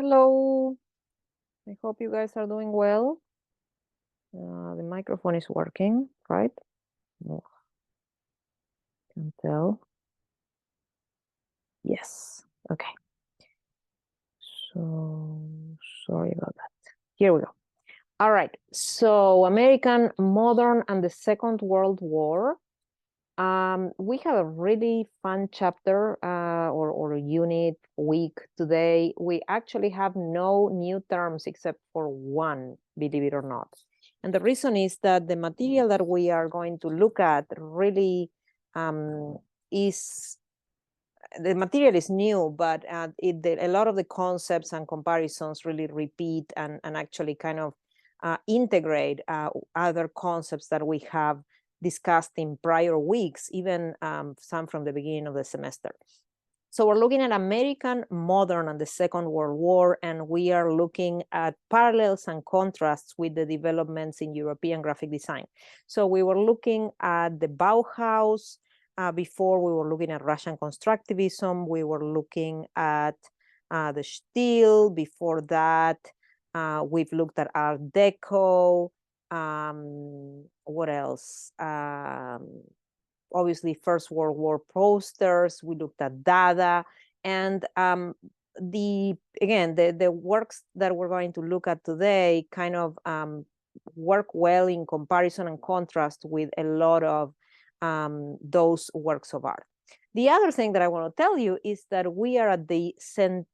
Hello. I hope you guys are doing well. The microphone is working, right? No, can tell. Yes. Okay. So sorry about that. Here we go. All right. So American Modern and the Second World War. We have a really fun chapter or unit week today. We actually have no new terms except for one, believe it or not. And the reason is that the material that we are going to look at really is, the material is new, but a lot of the concepts and comparisons really repeat and actually kind of integrate other concepts that we have discussed in prior weeks, even some from the beginning of the semester. So we're looking at American Modern and the Second World War, and we are looking at parallels and contrasts with the developments in European graphic design. So we were looking at the Bauhaus. Before we were looking at Russian constructivism. We were looking at the Stil. Before that, we've looked at Art Deco. What else? Obviously, First World War posters. We looked at Dada, and the works that we're going to look at today kind of work well in comparison and contrast with a lot of those works of art. The other thing that I want to tell you is that we are at the centennial,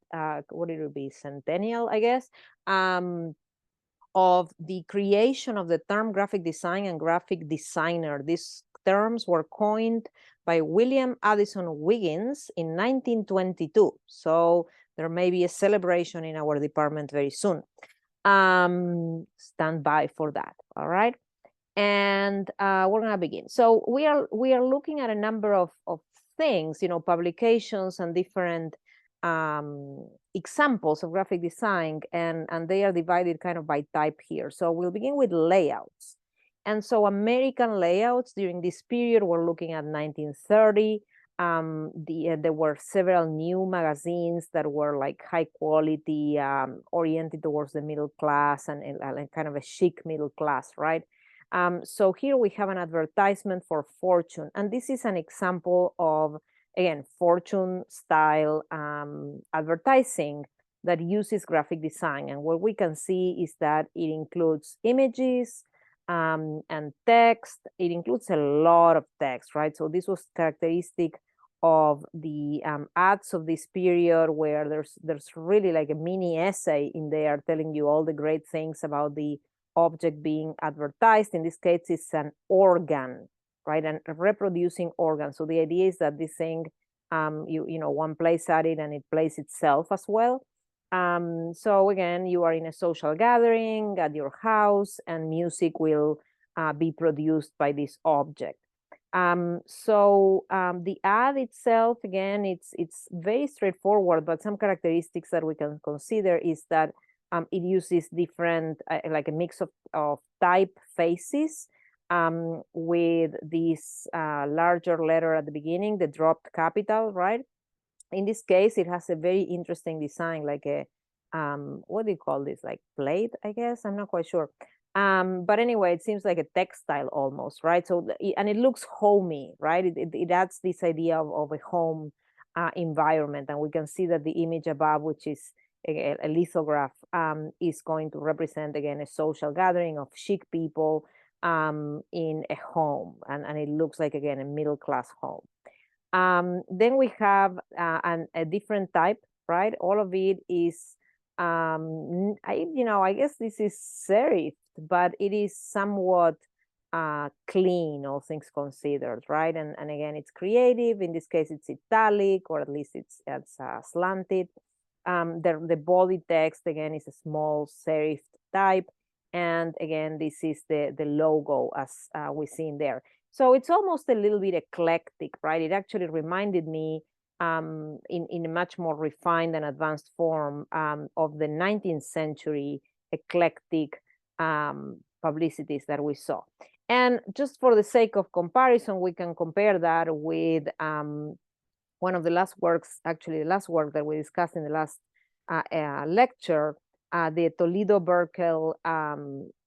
I guess, of the creation of the term graphic design and graphic designer. These terms were coined by William Addison Wiggins in 1922. So there may be a celebration in our department very soon. Stand by for that, all right? And we're gonna begin. So we are looking at a number of things, publications and different examples of graphic design, and they are divided kind of by type here. So we'll begin with layouts. And so American layouts during this period, we're looking at 1930. There were several new magazines that were like high quality, oriented towards the middle class and kind of a chic middle class, right? So here we have an advertisement for Fortune, and this is an example of, again, Fortune style advertising that uses graphic design. And what we can see is that it includes images and text. It includes a lot of text, right? So this was characteristic of the ads of this period, where there's really like a mini essay in there telling you all the great things about the object being advertised. In this case, it's an organ, right? And a reproducing organ. So the idea is that this thing, one plays at it and it plays itself as well. So again, you are in a social gathering at your house, and music will be produced by this object. The ad itself, again, it's very straightforward, but some characteristics that we can consider is that it uses different, like a mix of typefaces with this larger letter at the beginning, the dropped capital, right? In this case, it has a very interesting design, like a, what do you call this? Like plate, I guess? I'm not quite sure. But anyway, it seems like a textile almost, right? So, and it looks homey, right? It adds this idea of a home environment. And we can see that the image above, which is a lithograph, is going to represent, again, a social gathering of chic people in a home. And it looks like, again, a middle-class home. Then we have a different type, right? All of it is, I guess this is serif, but it is somewhat clean, all things considered, right? And again, it's creative. In this case, it's italic, or at least it's slanted. The body text, again, is a small serif type. And again, this is the logo as we see in there. So it's almost a little bit eclectic, right? It actually reminded me in a much more refined and advanced form of the 19th century eclectic publicities that we saw. And just for the sake of comparison, we can compare that with one of the last works, actually the last work that we discussed in the last lecture, the Toledo Berkel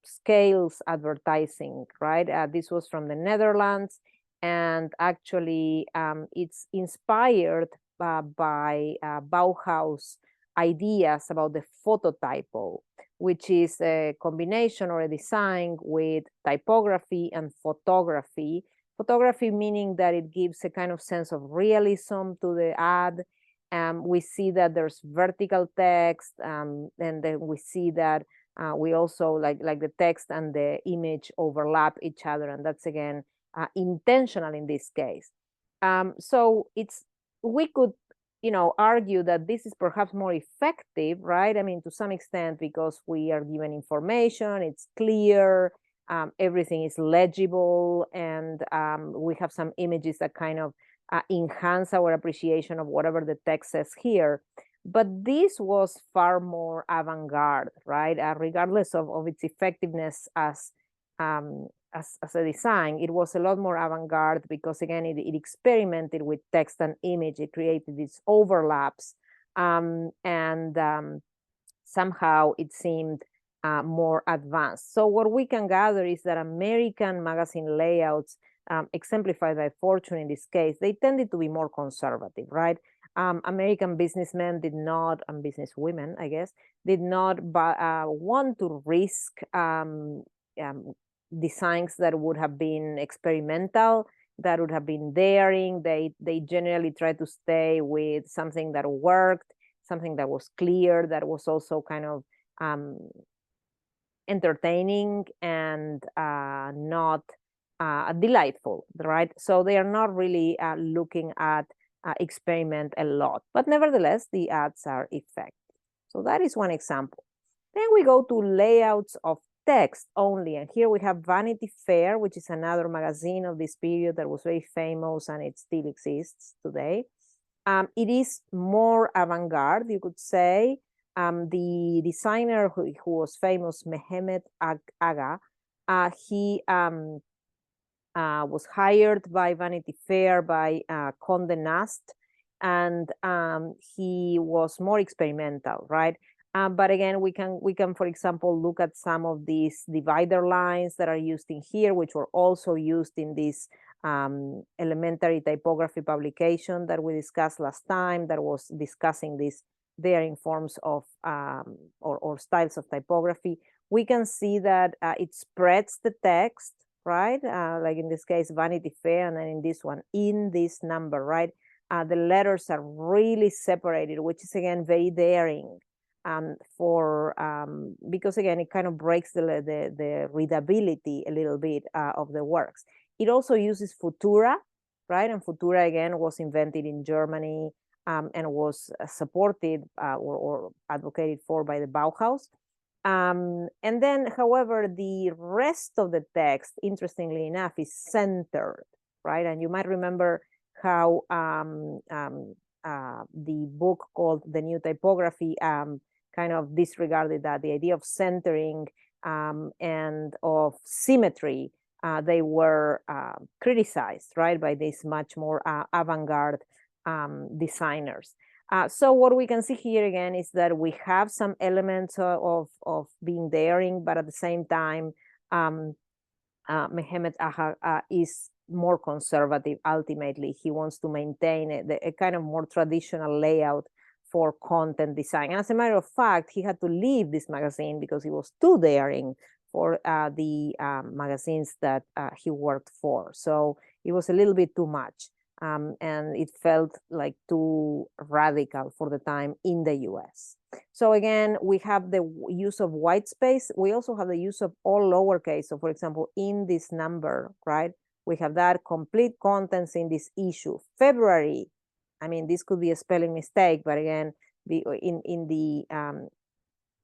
scales advertising, right? This was from the Netherlands, and actually it's inspired by Bauhaus ideas about the phototypo, which is a combination or a design with typography and photography. Photography meaning that it gives a kind of sense of realism to the ad. We see that there's vertical text, and then we see that we also like the text and the image overlap each other, and that's again intentional in this case. So we could argue that this is perhaps more effective, right? I mean, to some extent, because we are given information, it's clear, everything is legible, and we have some images that kind of enhance our appreciation of whatever the text says here. But this was far more avant-garde, right? Regardless of its effectiveness as a design, it was a lot more avant-garde because again, it experimented with text and image. It created these overlaps, and somehow it seemed more advanced. So what we can gather is that American magazine layouts, exemplified by Fortune in this case, they tended to be more conservative, right? American businessmen did not, and businesswomen, I guess, did not want to risk designs that would have been experimental, that would have been daring. They generally try to stay with something that worked, something that was clear, that was also kind of entertaining and not delightful, right? So they are not really looking at experiment a lot, but nevertheless, the ads are effective. So that is one example. Then we go to layouts of text only, and here we have Vanity Fair, which is another magazine of this period that was very famous, and it still exists today. It is more avant-garde, you could say. The designer who was famous, Mehmet Aga, he was hired by Vanity Fair, by Condé Nast, and he was more experimental, right? But again, we can, for example, look at some of these divider lines that are used in here, which were also used in this elementary typography publication that we discussed last time, that was discussing these varying forms of or styles of typography. We can see that it spreads the text, right? Like in this case, Vanity Fair, and then in this one, in this number, right? The letters are really separated, which is again very daring. Because again, it kind of breaks the readability a little bit of the works. It also uses Futura, right? And Futura again was invented in Germany and was supported or advocated for by the Bauhaus. And then, however, the rest of the text, interestingly enough, is centered, right? And you might remember how the book called The New Typography kind of disregarded that, the idea of centering and of symmetry. They were criticized, right, by these much more avant-garde designers. So what we can see here again is that we have some elements of being daring, but at the same time, Mehmet Aga is more conservative. Ultimately, he wants to maintain a kind of more traditional layout for content design. And as a matter of fact, he had to leave this magazine because he was too daring for the magazines that he worked for. So it was a little bit too much. And it felt like too radical for the time in the US. So again, we have the use of white space. We also have the use of all lowercase. So for example, in this number, right, we have that complete contents in this issue. February, I mean, this could be a spelling mistake, but again, in the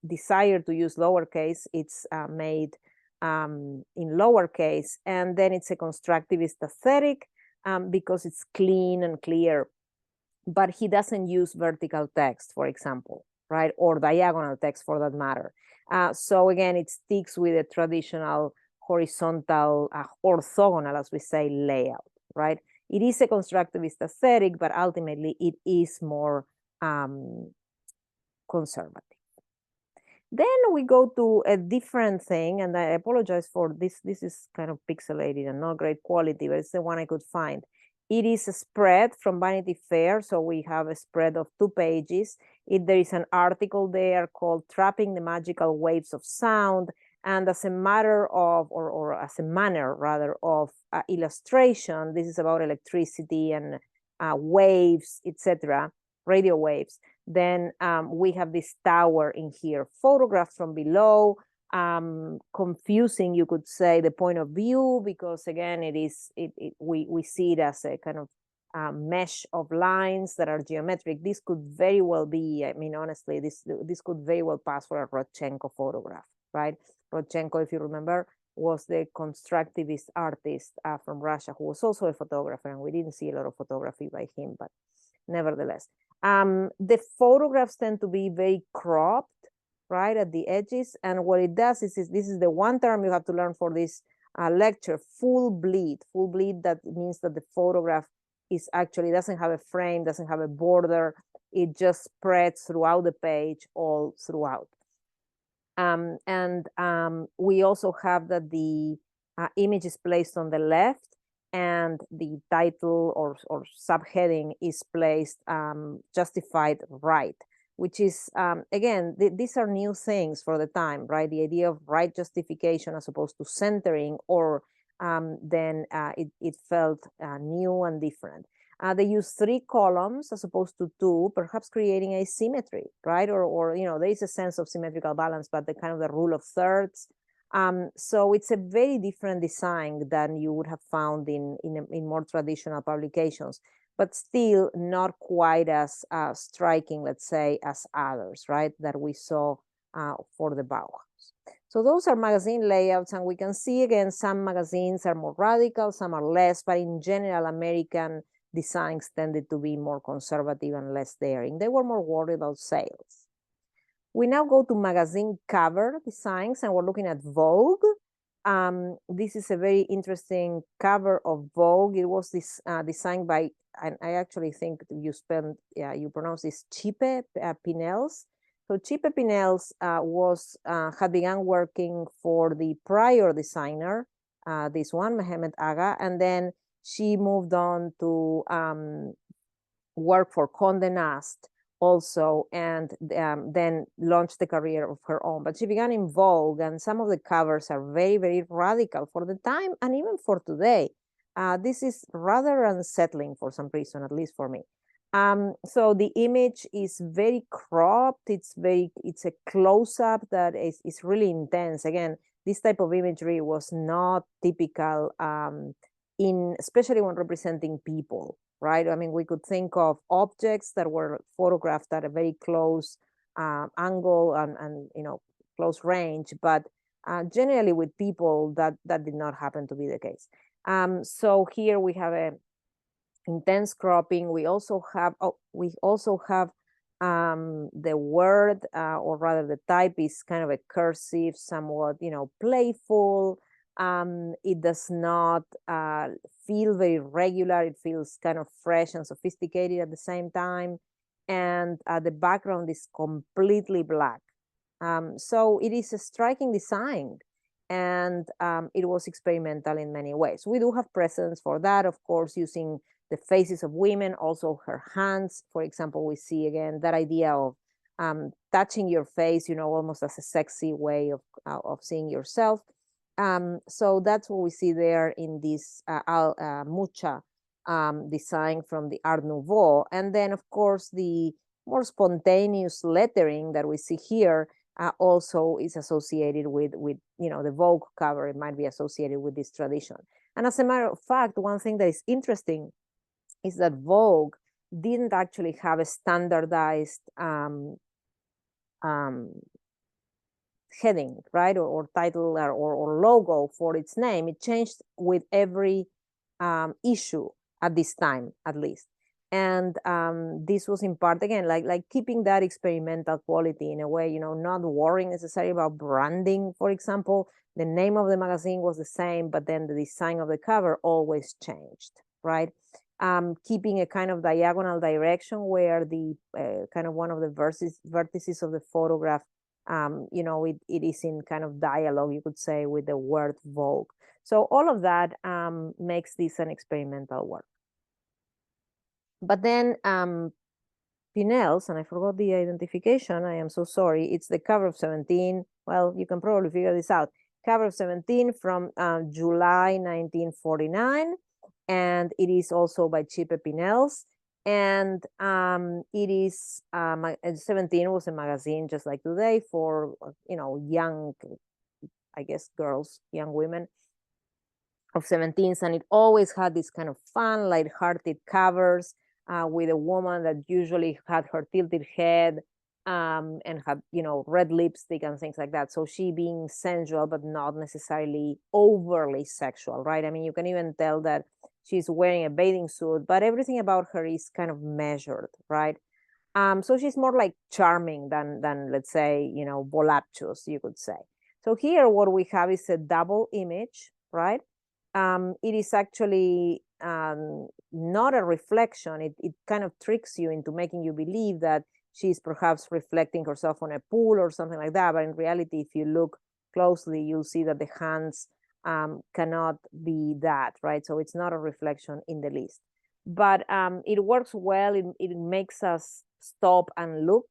desire to use lowercase, it's made in lowercase, and then it's a constructivist aesthetic because it's clean and clear, but he doesn't use vertical text, for example, right, or diagonal text for that matter. So again, it sticks with a traditional horizontal, orthogonal, as we say, layout, right? It is a constructivist aesthetic, but ultimately it is more conservative. Then we go to a different thing, and I apologize for this. This is kind of pixelated and not great quality, but it's the one I could find. It is a spread from Vanity Fair, so we have a spread of 2 pages. There is an article there called Trapping the Magical Waves of Sound, and as a matter of, or as a manner rather, of illustration, this is about electricity and waves, etc., radio waves. Then we have this tower in here, photographed from below, confusing, you could say, the point of view, because again, we see it as a kind of mesh of lines that are geometric. This could very well be, I mean, honestly, this could very well pass for a Rodchenko photograph, right? Rodchenko, if you remember, was the constructivist artist from Russia, who was also a photographer, and we didn't see a lot of photography by him, but nevertheless. The photographs tend to be very cropped, right, at the edges, and what it does is this is the one term you have to learn for this lecture, full bleed. Full bleed, that means that the photograph is actually doesn't have a frame, doesn't have a border, it just spreads throughout the page all throughout. We also have that the image is placed on the left, and the title or subheading is placed justified right, which is, again, these are new things for the time, right? The idea of right justification as opposed to centering, or then it felt new and different. They use 3 columns as opposed to 2, perhaps creating asymmetry, right? Or you know, there is a sense of symmetrical balance, but the kind of the rule of thirds. So it's a very different design than you would have found in more traditional publications, but still not quite as striking, let's say, as others, right, that we saw for the Bauhaus. So those are magazine layouts, and we can see again, some magazines are more radical, some are less, but in general, American designs tended to be more conservative and less daring. They were more worried about sales. We now go to magazine cover designs, and we're looking at Vogue. This is a very interesting cover of Vogue. It was this designed by, and I actually think you pronounce this Chipe Pinels. So Chipe Pinels had begun working for the prior designer, this one, Mehmet Aga, and then she moved on to work for Condé Nast also, and then launched the career of her own. But she began in Vogue, and some of the covers are very, very radical for the time and even for today. This is rather unsettling for some reason, at least for me. So the image is very cropped. It's a close-up that is really intense. Again, this type of imagery was not typical, especially when representing people, right? I mean, we could think of objects that were photographed at a very close angle and you know, close range, but generally with people, that did not happen to be the case. So here we have a intense cropping. We also have the word, or rather the type is kind of a cursive, somewhat, you know, playful. It does not feel very regular. It feels kind of fresh and sophisticated at the same time. And the background is completely black. So it is a striking design, and it was experimental in many ways. We do have precedents for that, of course, using the faces of women, also her hands. For example, we see again that idea of touching your face, you know, almost as a sexy way of seeing yourself. So that's what we see there in this Mucha design from the Art Nouveau. And then, of course, the more spontaneous lettering that we see here also is associated with you know, the Vogue cover. It might be associated with this tradition. And as a matter of fact, one thing that is interesting is that Vogue didn't actually have a standardized heading, right, or title or logo for its name. It changed with every issue at this time, at least. And this was in part, again, like keeping that experimental quality in a way, you know, not worrying necessarily about branding. For example, the name of the magazine was the same, but then the design of the cover always changed, right? keeping a kind of diagonal direction where the kind of one of the vertices of the photograph, you know, it is in kind of dialogue, you could say, with the word Vogue. So all of that makes this an experimental work. But then Pinel's, and I forgot the identification, I am so sorry, it's the cover of 17. Well, you can probably figure this out. Cover of 17 from July 1949, and it is also by Chipe Pinels. And it is 17 was a magazine just like today for, you know, young, I guess, girls, young women of 17s, and it always had this kind of fun, light-hearted covers with a woman that usually had her tilted head and had, you know, red lipstick and things like that. So she being sensual, but not necessarily overly sexual, right? I mean, you can even tell that she's wearing a bathing suit, but everything about her is kind of measured, right? So she's more like charming than let's say, you know, voluptuous, you could say. So here what we have is a double image, right? It is actually not a reflection. It kind of tricks you into making you believe that she's perhaps reflecting herself on a pool or something like that. But in reality, if you look closely, you'll see that the hands cannot be that, right? So it's not a reflection in the least. But it works well. It makes us stop and look,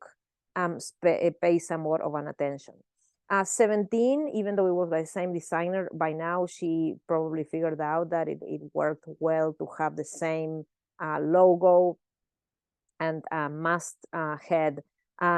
pay somewhat of an attention. 17, even though it was by the same designer, by now she probably figured out that it worked well to have the same logo and mast head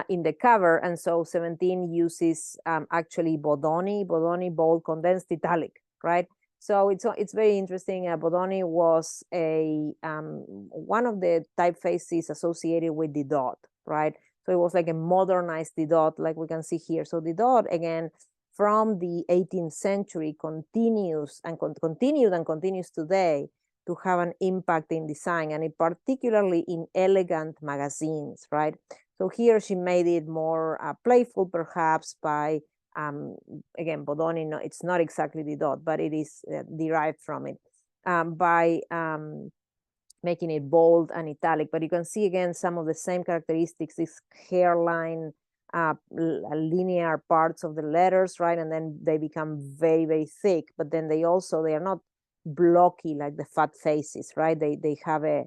in the cover. And so 17 uses actually Bodoni bold condensed italic, right? So it's very interesting. Bodoni was a one of the typefaces associated with the dot, right? So it was like a modernized Didot, like we can see here. So Didot, again, from the 18th century continues and continues today to have an impact in design, and particularly in elegant magazines, right? So here she made it more playful, perhaps, by, again, Bodoni, no, it's not exactly Didot, but it is derived from it, by making it bold and italic. But you can see again some of the same characteristics, this hairline, linear parts of the letters, right? And then they become very, very thick, but then they are not blocky like the fat faces, right? They have a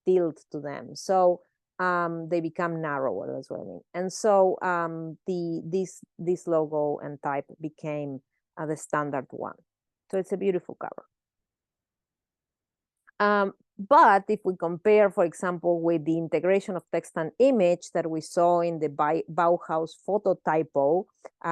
tilt to them. So they become narrower, that's what I mean. And so this logo and type became the standard one. So it's a beautiful cover. But if we compare, for example, with the integration of text and image that we saw in the Bauhaus photo typo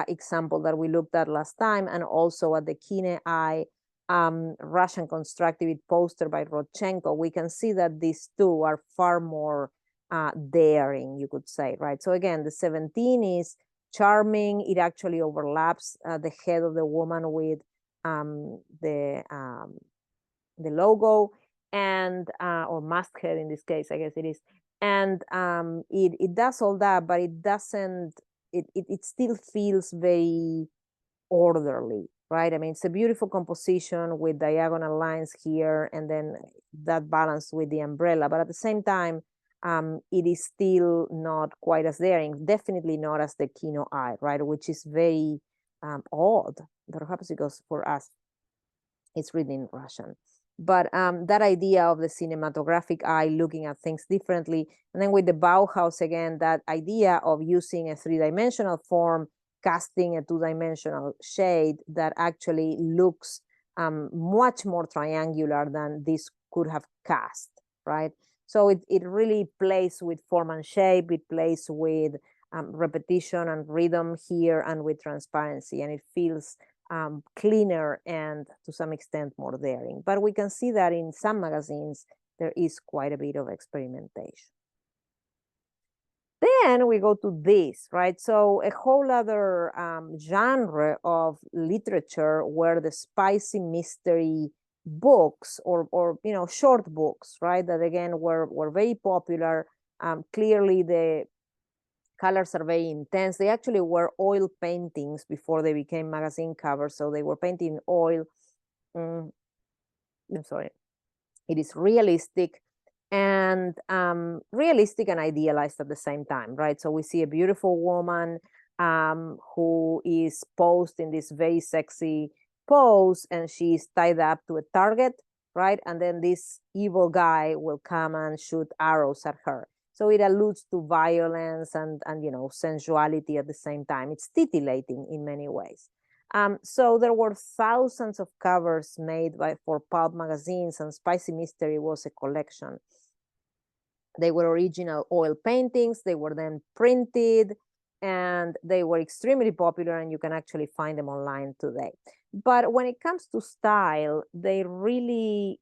example that we looked at last time, and also at the Kine Eye Russian constructivist poster by Rodchenko, we can see that these two are far more daring, you could say, right? So again, the 17 is charming. It actually overlaps the head of the woman with the logo, and or masthead in this case, I guess it is. And it does all that, but it doesn't, it still feels very orderly, right? I mean, it's a beautiful composition with diagonal lines here, and then that balance with the umbrella. But at the same time, it is still not quite as daring, definitely not as the Kino Eye, right? Which is very odd, perhaps because for us, it's written in Russian. But that idea of the cinematographic eye looking at things differently, and then with the Bauhaus again, that idea of using a three-dimensional form, casting a two-dimensional shade that actually looks much more triangular than this could have cast, right? So it really plays with form and shape, it plays with repetition and rhythm here, and with transparency, and it feels cleaner and to some extent more daring. But we can see that in some magazines, there is quite a bit of experimentation. Then we go to this, right? So a whole other genre of literature were the spicy mystery books, or you know, short books, right? That again were very popular. Clearly the colors are very intense. They actually were oil paintings before they became magazine covers. So they were painted in oil. I'm sorry. It is realistic and realistic and idealized at the same time, right? So we see a beautiful woman who is posed in this very sexy pose, and she's tied up to a target, right? And then this evil guy will come and shoot arrows at her. So it alludes to violence and sensuality at the same time. It's titillating in many ways. So there were thousands of covers made for pulp magazines, and Spicy Mystery was a collection. They were original oil paintings. They were then printed, and they were extremely popular, and you can actually find them online today. But when it comes to style, they really,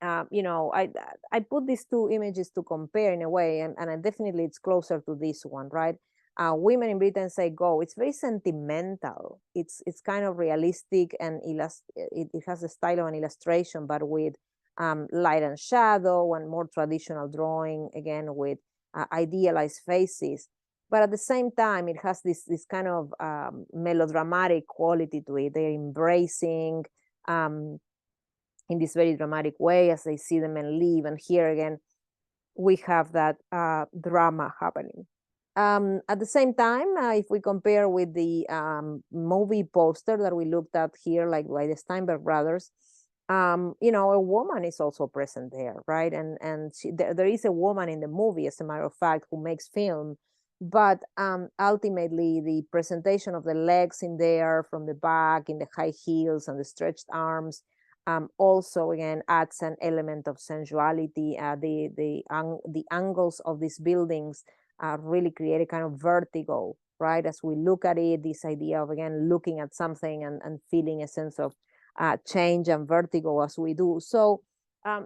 I put these two images to compare in a way, and definitely it's closer to this one, right? Women in Britain Say Go. It's very sentimental. It's kind of realistic, and it has the style of an illustration, but with light and shadow and more traditional drawing, again with idealized faces. But at the same time, it has this kind of melodramatic quality to it. They're embracing in this very dramatic way as they see the men leave. And here again, we have that drama happening. At the same time, if we compare with the movie poster that we looked at here, like by the Steinberg brothers, a woman is also present there, right? And there is a woman in the movie, as a matter of fact, who makes film. But ultimately, the presentation of the legs in there from the back, in the high heels and the stretched arms, also again adds an element of sensuality. The angles of these buildings really create a kind of vertigo, right? As we look at it, this idea of again looking at something and feeling a sense of change and vertigo as we do. So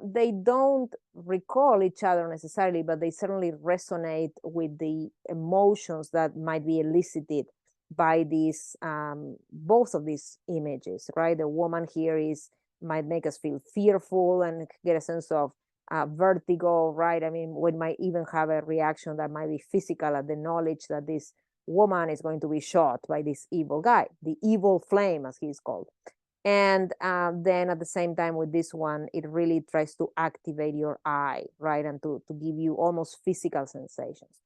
they don't recall each other necessarily, but they certainly resonate with the emotions that might be elicited by these both of these images, right? The woman here might make us feel fearful and get a sense of vertigo, right? I mean, we might even have a reaction that might be physical at the knowledge that this woman is going to be shot by this evil guy, the evil flame, as he's called. And then at the same time with this one, it really tries to activate your eye, right? And to give you almost physical sensations.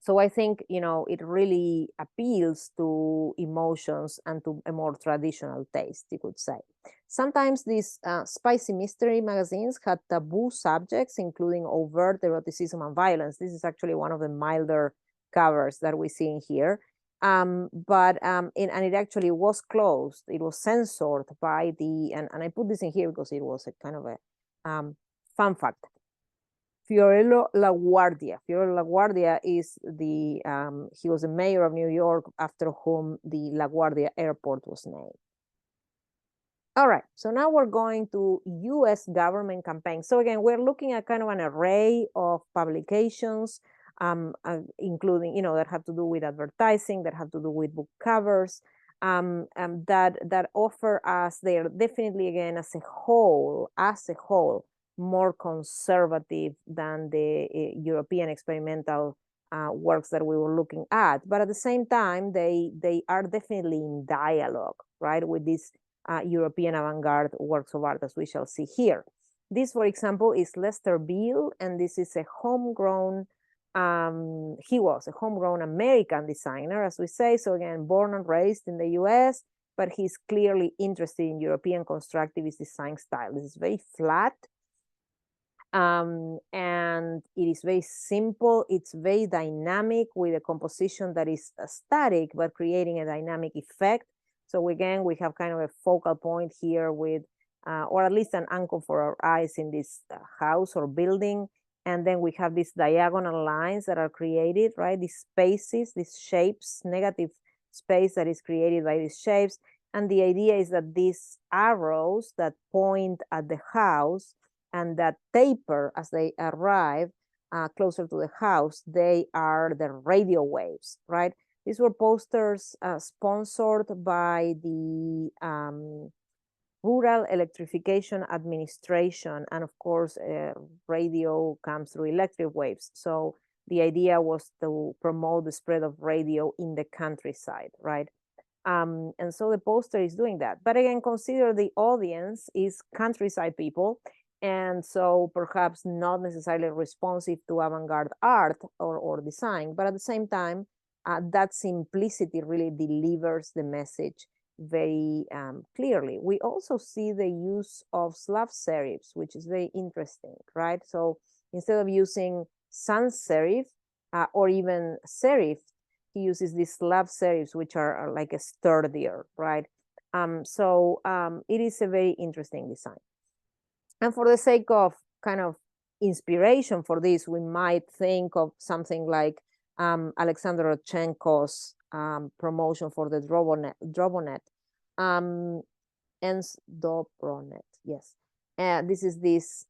So I think, it really appeals to emotions and to a more traditional taste, you could say. Sometimes these spicy mystery magazines had taboo subjects, including overt eroticism and violence. This is actually one of the milder covers that we see in here. And it actually was closed. It was censored by and I put this in here because it was a kind of a fun fact. Fiorello LaGuardia. Fiorello LaGuardia is he was the mayor of New York, after whom the LaGuardia Airport was named. All right, so now we're going to US government campaigns. So again, we're looking at kind of an array of publications, including, that have to do with advertising, that have to do with book covers, that offer us, they're definitely, again, as a whole, more conservative than the European experimental works that we were looking at. But at the same time, they are definitely in dialogue, right, with these European avant-garde works of art, as we shall see here. This, for example, is Lester Beale, and this is a homegrown, he was a homegrown American designer, as we say. So again, born and raised in the US, but he's clearly interested in European constructivist design style. This is very flat, and it is very simple. It's very dynamic, with a composition that is static but creating a dynamic effect. So again, we have kind of a focal point here with or at least an anchor for our eyes in this house or building. And then we have these diagonal lines that are created, right? These spaces, these shapes, negative space that is created by these shapes. And the idea is that these arrows that point at the house and that taper as they arrive closer to the house, they are the radio waves, right? These were posters sponsored by the Rural Electrification Administration. And of course, radio comes through electric waves. So the idea was to promote the spread of radio in the countryside, right? And so the poster is doing that. But again, consider the audience is countryside people. And so perhaps not necessarily responsive to avant-garde art or design, but at the same time, that simplicity really delivers the message very clearly. We also see the use of slav serifs, which is very interesting, right? So instead of using sans serif or even serif, he uses these slav serifs, which are like a sturdier, right? It is a very interesting design. And for the sake of kind of inspiration for this, we might think of something like Alexander Rodchenko's promotion for the Drobonet, and Dobronet, yes. This is this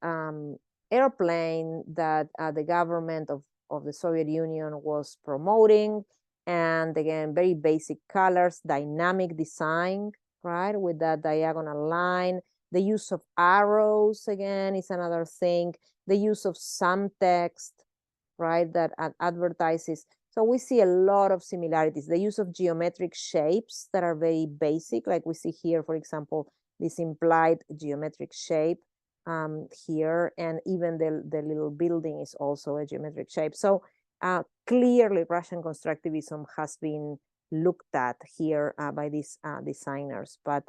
airplane that the government of the Soviet Union was promoting. And again, very basic colors, dynamic design, right? With that diagonal line. The use of arrows, again, is another thing. The use of some text, right, that advertises. So we see a lot of similarities. The use of geometric shapes that are very basic, like we see here, for example, this implied geometric shape here, and even the little building is also a geometric shape. So clearly Russian constructivism has been looked at here by these designers, but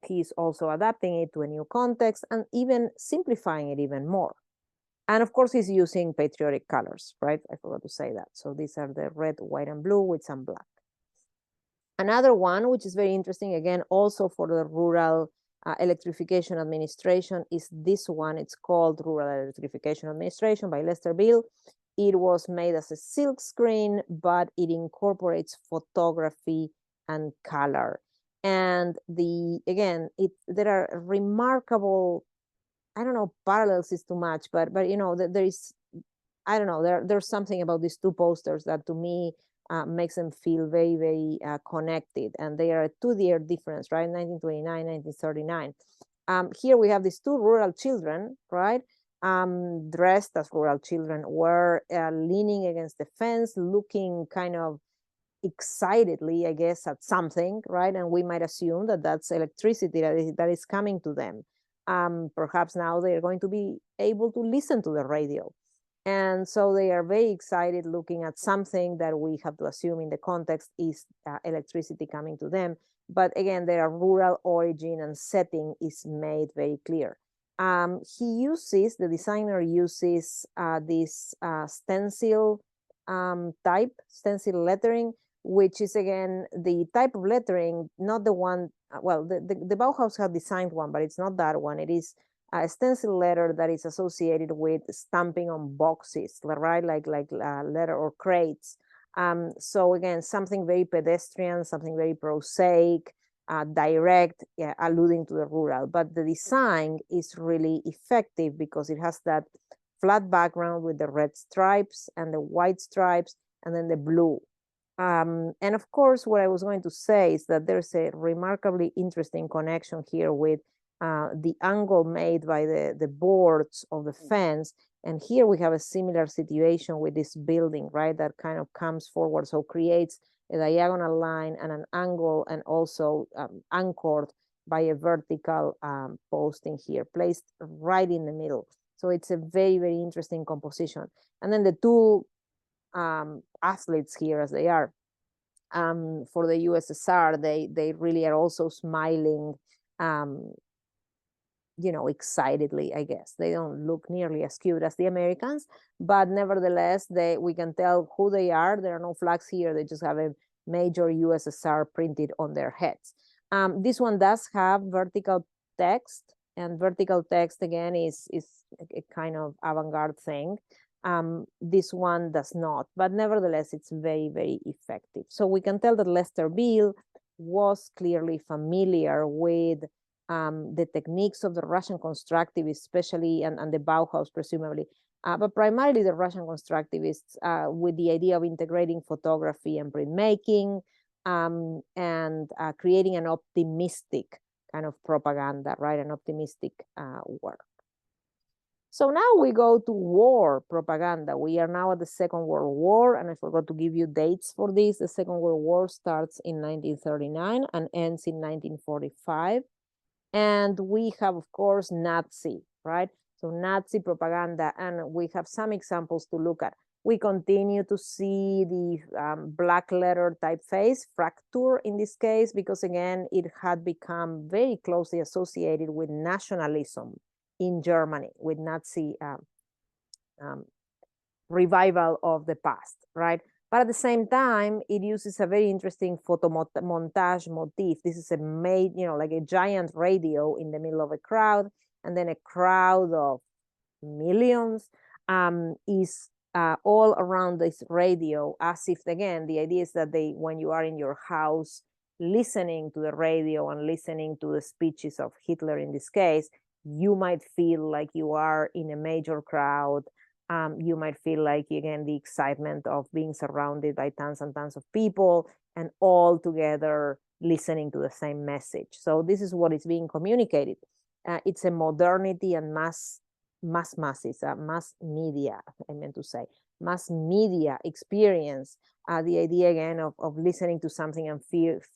he's also adapting it to a new context and even simplifying it even more. And of course, he's using patriotic colors, right? I forgot to say that. So these are the red, white, and blue with some black. Another one, which is very interesting, again, also for the rural electrification administration, is this one. It's called Rural Electrification Administration by Lester Bill. It was made as a silk screen, but it incorporates photography and color. And there are remarkable, I don't know, parallels is too much, but you know, there is, I don't know, there's something about these two posters that to me makes them feel very, very connected. And they are a 2-year difference, right? 1929, 1939. Here we have these two rural children, right? Dressed as rural children, were leaning against the fence, looking kind of excitedly, I guess, at something, right? And we might assume that that's electricity that is coming to them. Perhaps now they're going to be able to listen to the radio. And so they are very excited looking at something that we have to assume in the context is electricity coming to them. But again, their rural origin and setting is made very clear. The designer uses this stencil stencil lettering, which is again the type of lettering, not the one, well, the Bauhaus have designed one, but it's not that one. It is a stencil letter that is associated with stamping on boxes, right? Like letter or crates. So again, something very pedestrian, something very prosaic, direct, yeah, alluding to the rural. But the design is really effective because it has that flat background with the red stripes and the white stripes and then the blue. And of course, what I was going to say is that there's a remarkably interesting connection here with the angle made by the boards of the fence. And here we have a similar situation with this building, right? That kind of comes forward, so creates a diagonal line and an angle, and also anchored by a vertical posting here, placed right in the middle. So it's a very, very interesting composition. And then the two athletes here, as they are, for the USSR, they really are also smiling, you know, excitedly, I guess. They don't look nearly as cute as the Americans, but nevertheless, we can tell who they are. There are no flags here. They just have a major USSR printed on their heads. This one does have vertical text, and vertical text, again, is a kind of avant-garde thing. This one does not, but nevertheless, it's very, very effective. So we can tell that Lester Bill was clearly familiar with the techniques of the Russian constructivists, especially, and the Bauhaus, presumably, but primarily the Russian constructivists, with the idea of integrating photography and printmaking, and creating an optimistic kind of propaganda, right? An optimistic work. So now we go to war propaganda. We are now at the Second World War, and I forgot to give you dates for this. The Second World War starts in 1939 and ends in 1945. And we have, of course, Nazi right? So Nazi propaganda, and we have some examples to look at. We continue to see the black letter typeface, Fraktur in this case, because again, it had become very closely associated with nationalism in Germany, with Nazi revival of the past, right? But at the same time, it uses a very interesting photo montage motif. This is like a giant radio in the middle of a crowd, and then a crowd of millions is all around this radio, as if, again, the idea is that when you are in your house listening to the radio and listening to the speeches of Hitler in this case, you might feel like you are in a major crowd. You might feel like, again, the excitement of being surrounded by tons and tons of people and all together listening to the same message. So this is what is being communicated. It's a modernity and mass media, I meant to say, mass media experience. The idea, again, of listening to something and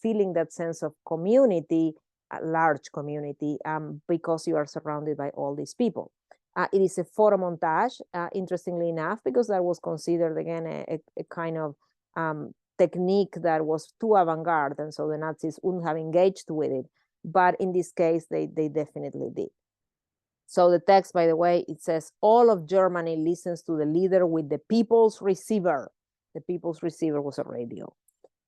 feeling that sense of community, a large community, because you are surrounded by all these people. It is a photo montage, interestingly enough, because that was considered, again, a kind of technique that was too avant-garde, and so the Nazis wouldn't have engaged with it. But in this case, they definitely did. So the text, by the way, it says, all of Germany listens to the leader with the people's receiver. The people's receiver was a radio.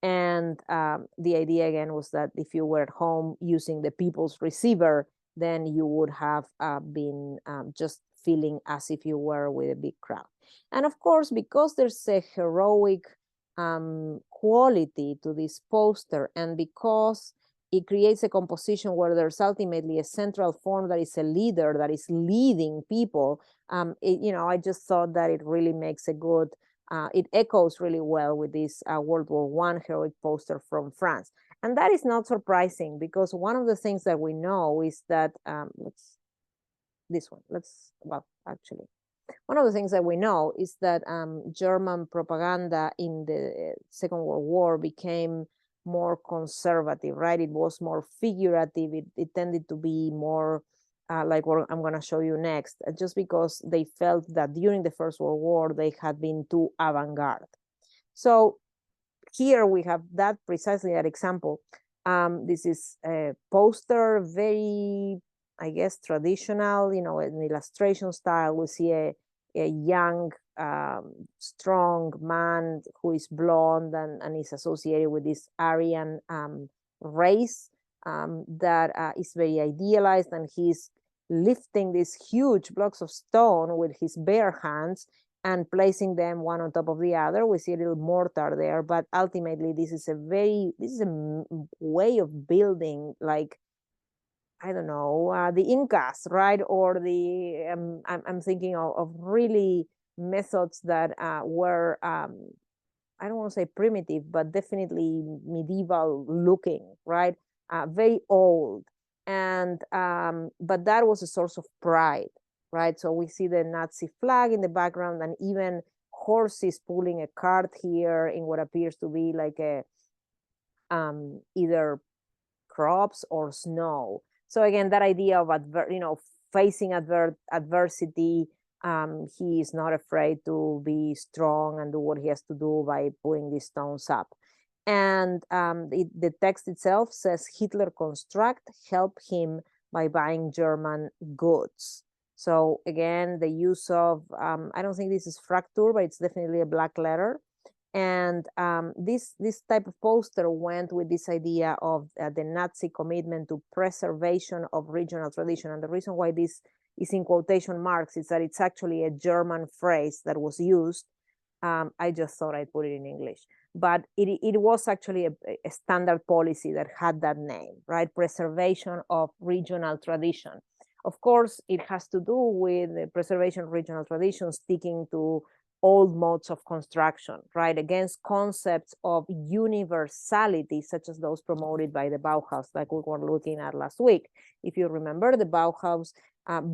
And the idea, again, was that if you were at home using the people's receiver, then you would have been just feeling as if you were with a big crowd. And of course, because there's a heroic quality to this poster, and because it creates a composition where there's ultimately a central form that is a leader, that is leading people, I just thought that it really makes a good, it echoes really well with this World War I heroic poster from France. And that is not surprising, because one of the things that we know is that, one of the things that we know is that German propaganda in the Second World War became more conservative, right? It was more figurative. It tended to be more like what I'm going to show you next, just because they felt that during the First World War, they had been too avant-garde. So here we have precisely that example. This is a poster, very, I guess, traditional, an illustration style. We see a young, strong man who is blonde and is associated with this Aryan race that is very idealized, and he's lifting these huge blocks of stone with his bare hands and placing them one on top of the other. We see a little mortar there, but ultimately this is a way of building, like, I don't know, the Incas, right? Or I'm thinking of really methods that were, I don't want to say primitive, but definitely medieval looking, right? Very old. And, but that was a source of pride, right? So we see the Nazi flag in the background, and even horses pulling a cart here in what appears to be like a, either crops or snow. So again, that idea of facing adversity, he is not afraid to be strong and do what he has to do by pulling these stones up. And the text itself says, Hitler construct, help him by buying German goods. So again, the use of, I don't think this is Fraktur, but it's definitely a black letter. And this type of poster went with this idea of the Nazi commitment to preservation of regional tradition. And the reason why this is in quotation marks is that it's actually a German phrase that was used. I just thought I'd put it in English. But it was actually a standard policy that had that name, right? Preservation of regional tradition. Of course, it has to do with the preservation of regional tradition, sticking to old modes of construction, right? Against concepts of universality, such as those promoted by the Bauhaus, like we were looking at last week. If you remember, the Bauhaus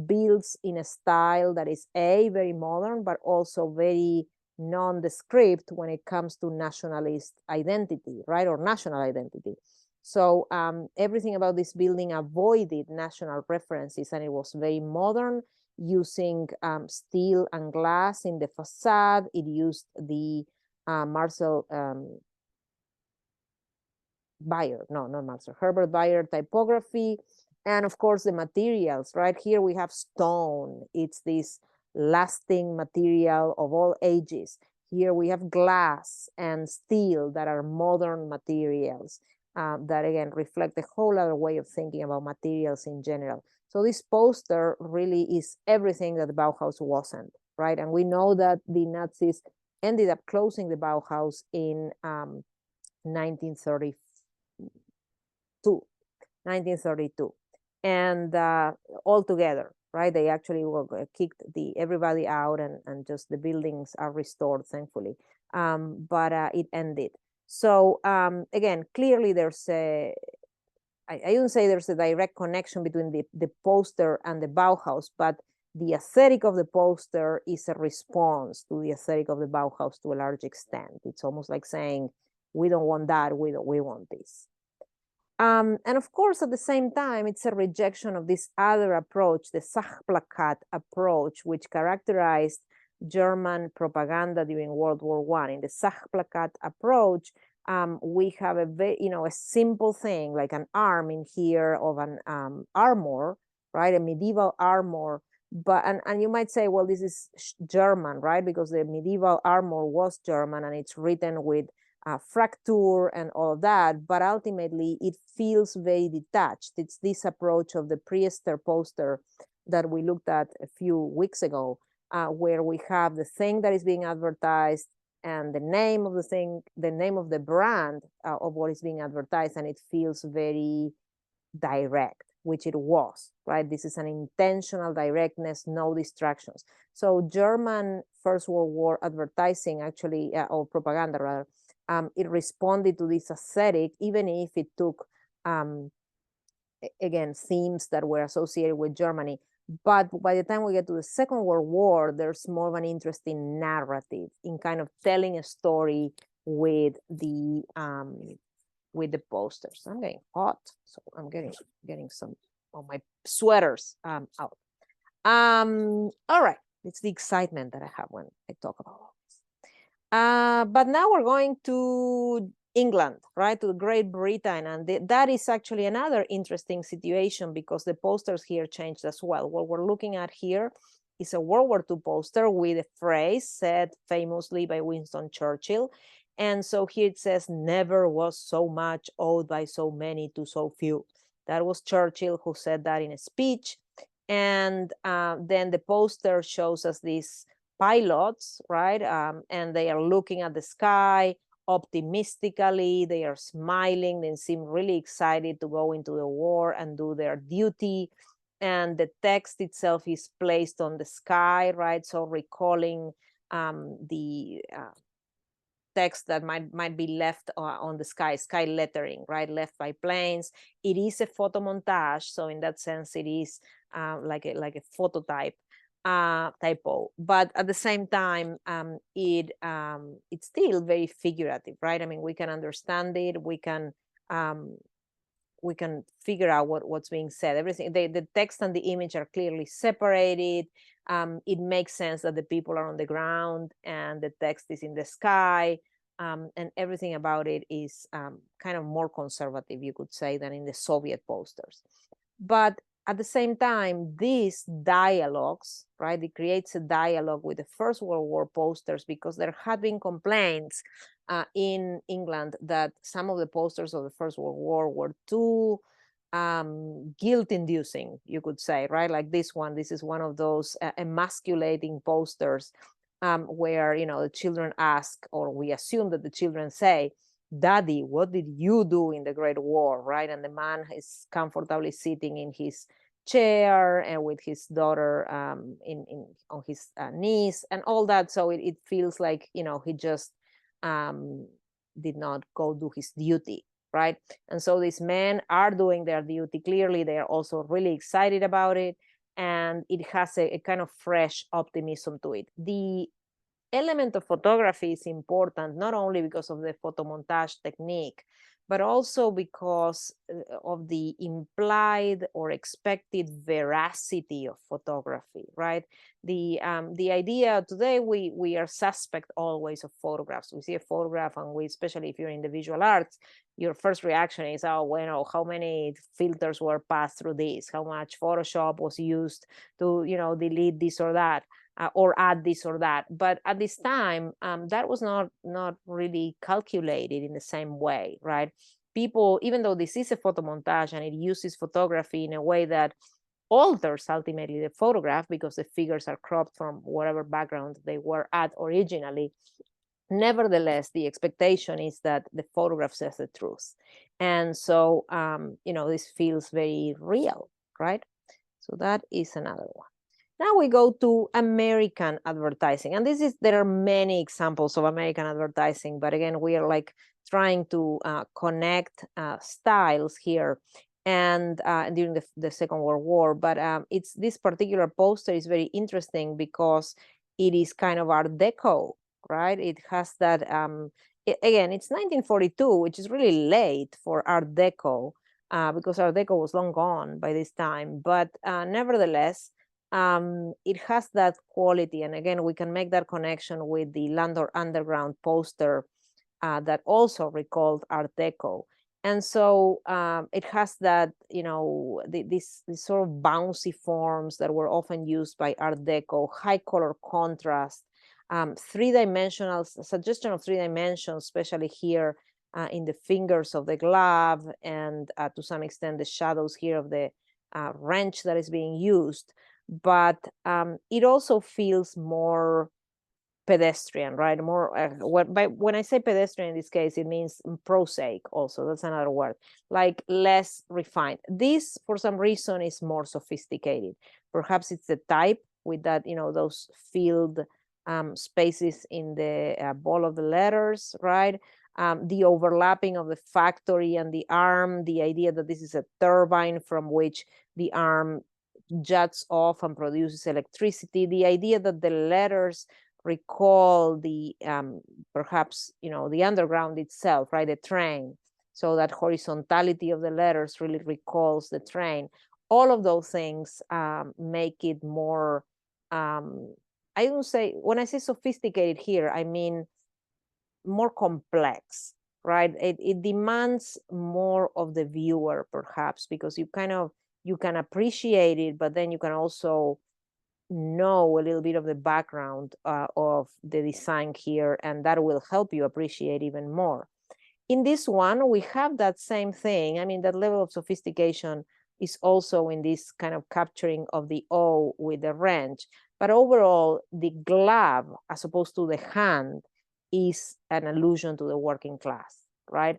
builds in a style that is very modern, but also very nondescript when it comes to nationalist identity, right? Or national identity. So everything about this building avoided national references, and it was very modern using steel and glass in the facade. It used the Marcel Beyer, no, not Marcel, Herbert Beyer typography. And of course the materials, right? Here we have stone. It's this lasting material of all ages. Here we have glass and steel that are modern materials that again reflect a whole other way of thinking about materials in general. So this poster really is everything that the Bauhaus wasn't, right? And we know that the Nazis ended up closing the Bauhaus in 1932. And all together, right? They actually kicked everybody out, and just the buildings are restored, thankfully. But it ended. So again, clearly there's I wouldn't say there's a direct connection between the poster and the Bauhaus, but the aesthetic of the poster is a response to the aesthetic of the Bauhaus to a large extent. It's almost like saying, we don't want that, we want this. And of course, at the same time, it's a rejection of this other approach, the Sachplakat approach, which characterized German propaganda during World War I. In the Sachplakat approach, we have a simple thing like an arm in here of an armor, right? A medieval armor. But and you might say, well, this is German, right? Because the medieval armor was German, and it's written with fracture and all of that, but ultimately it feels very detached. It's this approach of the Priester poster that we looked at a few weeks ago, where we have the thing that is being advertised and the name of the thing, the name of the brand of what is being advertised, and it feels very direct, which it was, right? This is an intentional directness, no distractions. So German First World War advertising actually, or propaganda rather, it responded to this aesthetic, even if it took, again, themes that were associated with Germany. But by the time we get to the Second World War, there's more of an interest in narrative, in kind of telling a story with the posters. I'm getting hot, so I'm getting some of my sweaters out. All right, it's the excitement that I have when I talk about all this. But now we're going to England, right, to Great Britain, and that is actually another interesting situation because the posters here changed as well. What we're looking at here is a World War II poster with a phrase said famously by Winston Churchill. And so here it says, never was so much owed by so many to so few. That was Churchill who said that in a speech. And then the poster shows us these pilots, right? And they are looking at the sky optimistically, they are smiling, they seem really excited to go into the war and do their duty. And the text itself is placed on the sky, right? So recalling the text that might be left on the sky lettering, right, left by planes. It is a photo montage, so in that sense it is like a phototype typo, but at the same time it's still very figurative, right? I mean, we can understand it, we can figure out what's being said. Everything, the text and the image are clearly separated. It makes sense that the people are on the ground and the text is in the sky, and everything about it is kind of more conservative, you could say, than in the Soviet posters. But at the same time, these dialogues, right, it creates a dialogue with the First World War posters because there had been complaints in England that some of the posters of the First World War were too guilt-inducing, you could say, right? Like this one. This is one of those emasculating posters where, you know, the children ask, or we assume that the children say, "Daddy, what did you do in the Great War?" Right? And the man is comfortably sitting in his chair and with his daughter on his knees and all that. So it feels like, you know, he just did not go do his duty, right? And so these men are doing their duty. Clearly, they are also really excited about it, and it has a kind of fresh optimism to it. The element of photography is important not only because of the photomontage technique, but also because of the implied or expected veracity of photography, right? The idea today, we are suspect always of photographs. We see a photograph, and we, especially if you're in the visual arts, your first reaction is, oh, well, how many filters were passed through this? How much Photoshop was used to, delete this or that? Or add this or that. But at this time, that was not really calculated in the same way, right? People, even though this is a photomontage and it uses photography in a way that alters ultimately the photograph because the figures are cropped from whatever background they were at originally, nevertheless, the expectation is that the photograph says the truth. And so, this feels very real, right? So that is another one. Now we go to American advertising. And there are many examples of American advertising, but again, we are like trying to connect styles here and during the Second World War. But this particular poster is very interesting because it is kind of Art Deco, right? It has that, again, it's 1942, which is really late for Art Deco because Art Deco was long gone by this time. But nevertheless, it has that quality. And again, we can make that connection with the Landor Underground poster that also recalled Art Deco. And so it has that, this sort of bouncy forms that were often used by Art Deco, high color contrast, three-dimensional suggestion of 3 dimensions, especially here in the fingers of the glove, and to some extent the shadows here of the wrench that is being used. But it also feels more pedestrian, right? More when I say pedestrian in this case, it means prosaic also. That's another word, like less refined. This, for some reason, is more sophisticated. Perhaps it's the type with that, those filled spaces in the ball of the letters, right? The overlapping of the factory and the arm, the idea that this is a turbine from which the arm juts off and produces electricity, the idea that the letters recall the perhaps the underground itself, right? The train. So that horizontality of the letters really recalls the train. All of those things make it more, I don't say, when I say sophisticated here, I mean more complex, right? It demands more of the viewer, perhaps, because you can appreciate it, but then you can also know a little bit of the background of the design here, and that will help you appreciate even more. In this one, we have that same thing. I mean, that level of sophistication is also in this kind of capturing of the O with the wrench. But overall, the glove, as opposed to the hand, is an allusion to the working class, right?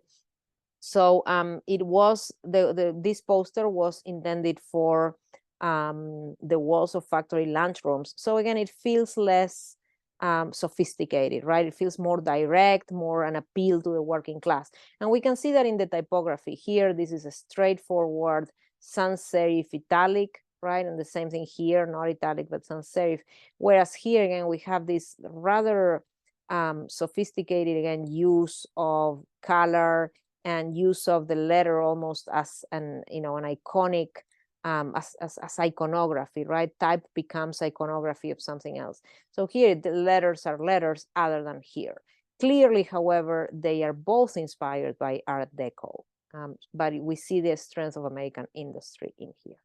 So it was this poster was intended for the walls of factory lunchrooms. So again, it feels less sophisticated, right? It feels more direct, more an appeal to the working class. And we can see that in the typography here. This is a straightforward sans serif italic, right? And the same thing here, not italic, but sans serif. Whereas here, again, we have this rather sophisticated, again, use of color and use of the letter almost as an iconic, as iconography, right? Type becomes iconography of something else. So here the letters are letters other than here. Clearly, however, they are both inspired by Art Deco, but we see the strength of American industry in here.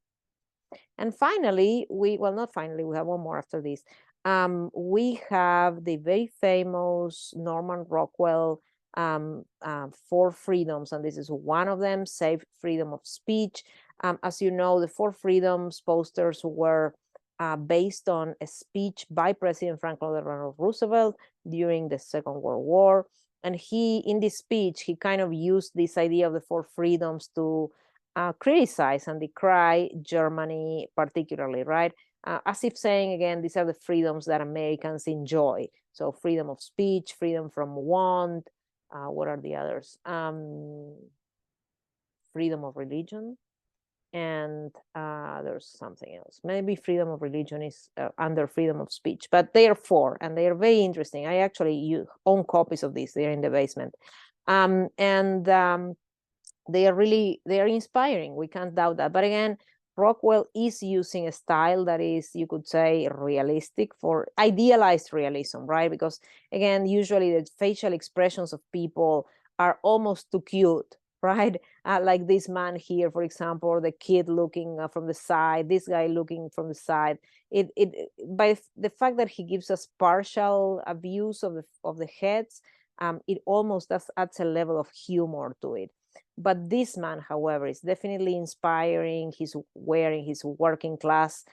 And finally, we have one more after this. We have the very famous Norman Rockwell 4 freedoms, and this is one of them, save freedom of speech. As you know, the 4 freedoms posters were based on a speech by President Franklin Delano Roosevelt during the Second World War. And in this speech, he kind of used this idea of the 4 freedoms to criticize and decry Germany particularly, right? As if saying, again, these are the freedoms that Americans enjoy. So freedom of speech, freedom from want, what are the others? Freedom of religion, and there's something else. Maybe freedom of religion is under freedom of speech, but they are 4, and they are very interesting. I actually own copies of these. They're in the basement. they are inspiring. We can't doubt that. But again, Rockwell is using a style that is, you could say, realistic, for idealized realism, right? Because again, usually the facial expressions of people are almost too cute, right? Like this man here, for example, or the kid looking from the side, this guy looking from the side. By the fact that he gives us partial views of the heads, it almost adds a level of humor to it. But this man, however, is definitely inspiring. He's wearing his working class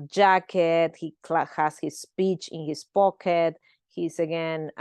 jacket. He has his speech in his pocket. He's again,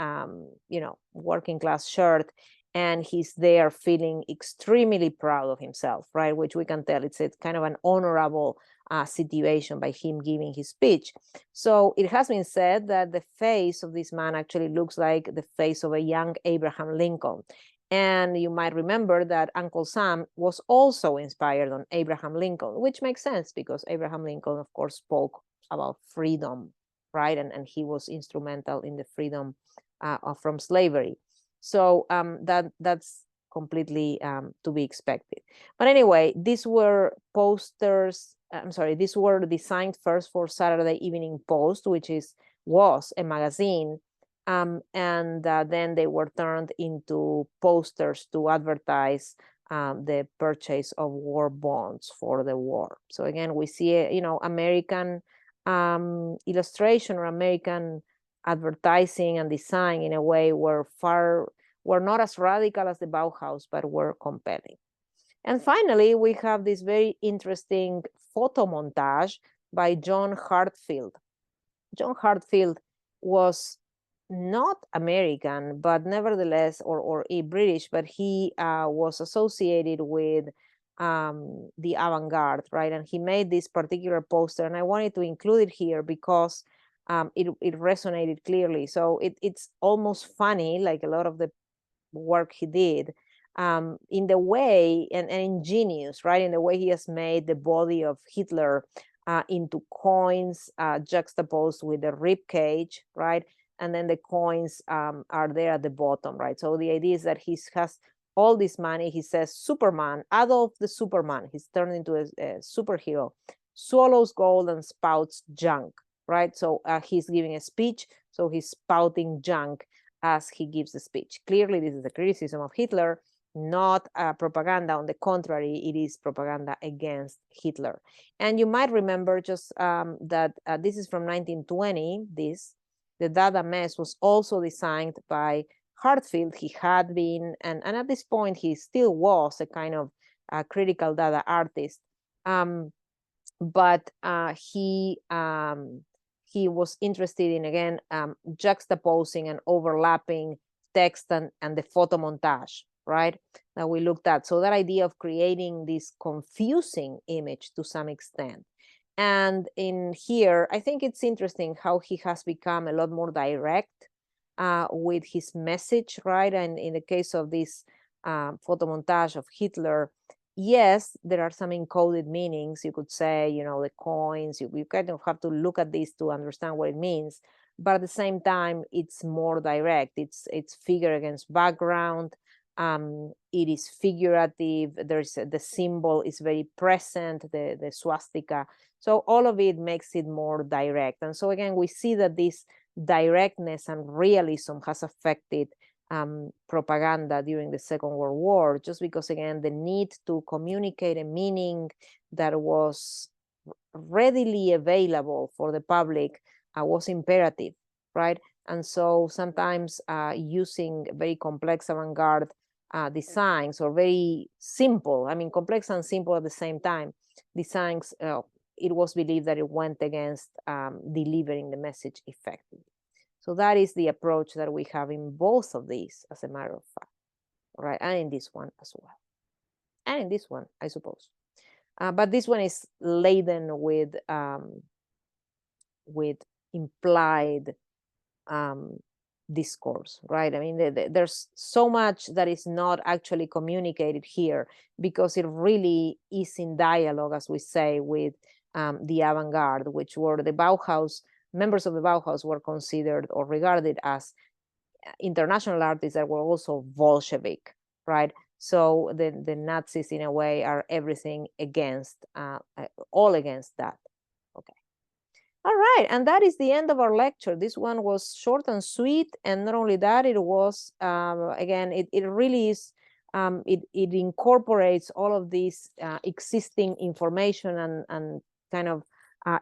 working class shirt, and he's there feeling extremely proud of himself, right? Which we can tell it's kind of an honorable situation by him giving his speech. So it has been said that the face of this man actually looks like the face of a young Abraham Lincoln. And you might remember that Uncle Sam was also inspired on Abraham Lincoln, which makes sense because Abraham Lincoln, of course, spoke about freedom, right? And he was instrumental in the freedom from slavery. So that's completely to be expected. But anyway, these were posters. I'm sorry, these were designed first for Saturday Evening Post, which was a magazine. And then they were turned into posters to advertise the purchase of war bonds for the war. So again, we see American illustration or American advertising and design in a way were not as radical as the Bauhaus, but were compelling. And finally, we have this very interesting photo montage by John Hartfield. John Hartfield was not American, but nevertheless, or a British, but he was associated with the avant-garde, right? And he made this particular poster, and I wanted to include it here because it resonated clearly. So it's almost funny, like a lot of the work he did, in the way, and ingenious, right? In the way he has made the body of Hitler into coins juxtaposed with the rib cage, right? And then the coins are there at the bottom, right? So the idea is that he has all this money. He says, Superman, Adolf the Superman, he's turned into a superhero, swallows gold and spouts junk, right? So he's giving a speech, so he's spouting junk as he gives the speech. Clearly, this is a criticism of Hitler, not propaganda. On the contrary, it is propaganda against Hitler. And you might remember just that this is from 1920. The Dada mess was also designed by Hartfield. He had been, and at this point, he still was a kind of critical Dada artist. But he was interested in, again, juxtaposing and overlapping text and the photo montage, right? That we looked at. So that idea of creating this confusing image to some extent. And in here, I think it's interesting how he has become a lot more direct with his message, right? And in the case of this photo montage of Hitler, yes, there are some encoded meanings. You could say, the coins, you kind of have to look at this to understand what it means. But at the same time, it's more direct. It's figure against background. It is figurative. The symbol is very present, the swastika. So all of it makes it more direct. And so again, we see that this directness and realism has affected propaganda during the Second World War, just because, again, the need to communicate a meaning that was readily available for the public was imperative, right? And so sometimes using very complex avant-garde designs, or very simple, complex and simple at the same time, designs, it was believed that it went against delivering the message effectively. So that is the approach that we have in both of these, as a matter of fact, right? And in this one as well. And in this one, I suppose. But this one is laden with implied discourse, right? There's so much that is not actually communicated here, because it really is in dialogue, as we say, with the avant-garde, which were the Bauhaus. Members of the Bauhaus were considered or regarded as international artists that were also Bolshevik, right? So the Nazis, in a way, are everything against, all against that. Okay. All right, and that is the end of our lecture. This one was short and sweet, and not only that, it was, again, it really is, it incorporates all of this existing information and kind of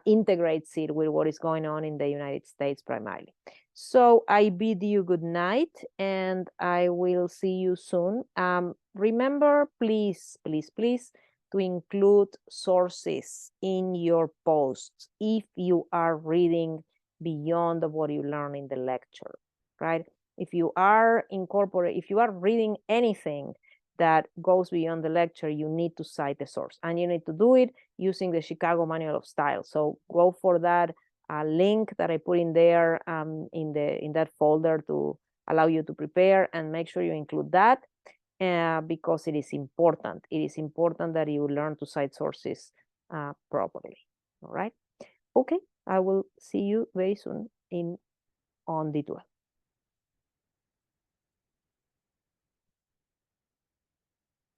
integrates it with what is going on in the United States primarily. So I bid you good night, and I will see you soon. Remember, please, please, please, to include sources in your posts if you are reading beyond of what you learn in the lecture, right? If you are reading anything that goes beyond the lecture, you need to cite the source, and you need to do it using the Chicago Manual of Style. So go for that link that I put in there, in that folder, to allow you to prepare, and make sure you include that. Because it is important. It is important that you learn to cite sources properly. All right. Okay. I will see you very soon on D12.